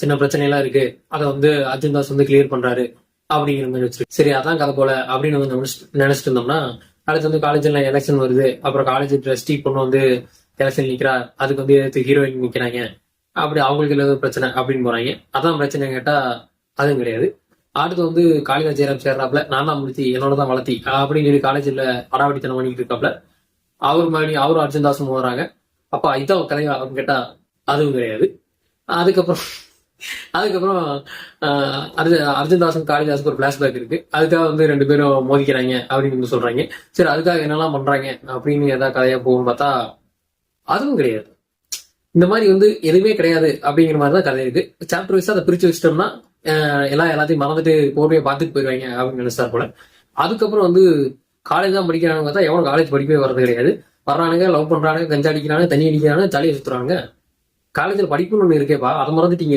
சின்ன பிரச்சனை எல்லாம் இருக்கு, அதை வந்து அர்ஜுன் தாஸ் வந்து கிளியர் பண்றாரு அப்படிங்கிற மாதிரி வச்சிருக்கு. சரி அதான் கதை போல அப்படின்னு வந்து நினைச்சிட்டு இருந்தோம்னா, அடுத்து வந்து காலேஜ்ல எலெக்ஷன் வருது, அப்புறம் காலேஜ் ட்ரஸ்டி பொண்ணு வந்து எலெக்ஷன் நிக்கிறா, அதுக்கு வந்து ஹீரோயின் நிக்கிறாங்க, அப்படி அவங்களுக்கு ஏதாவது பிரச்சனை அப்படின்னு போறாங்க. அதான் பிரச்சனை கேட்டா அதுவும் கிடையாது. அடுத்து வந்து காளிதாஸ் ஜெயராம் சேர்றாப்ல, நான் தான் முடிச்சு என்னோட தான் வளர்த்தி அப்படின்னு சொல்லி காலேஜ்ல அடாவடித்தனம் பண்ணிட்டு இருக்காப்ல. அவர் மறுபடியும் அவரும் அர்ஜுன் தாஸும் வராங்க. அப்பா இதான் கதையா அப்படின்னு கேட்டா அதுவும் கிடையாது. அதுக்கப்புறம் அதுக்கப்புறம் அர்ஜுன் தாஸும் காளிதாஸுக்கு ஒரு பிளாஷ்பேக் இருக்கு. அதுக்காக வந்து 2 பேரும் மோதிக்கிறாங்க அப்படின்னு வந்து சொல்றாங்க. சரி அதுக்காக என்னெல்லாம் பண்றாங்க அப்படின்னு ஏதாவது கதையா போகும் பார்த்தா அதுவும் கிடையாது. இந்த மாதிரி வந்து எதுவுமே கிடையாது அப்படிங்கிற மாதிரி தான் கதை இருக்கு. சாப்டர் வைஸா அதை பிரிச்சு வச்சிட்டோம்னா எல்லாத்தையும் மறந்துட்டு பொறுமையை பார்த்துட்டு போயிடுவாங்க அப்படின்னு நினைச்சா போல. அதுக்கப்புறம் வந்து காலேஜ் தான் படிக்கிறாங்க பார்த்தா எவனும் காலேஜ் படிக்கவே வர்றது கிடையாது. வர்றானுங்க, லவ் பண்றானுங்க, கஞ்சா அடிக்கிறாங்க, தண்ணி அடிக்கிறாங்க, தலையை சுத்துறாங்க. காலேஜில் படிப்புன்னு ஒண்ணு இருக்கேப்பா, அதை மறந்துட்டீங்க.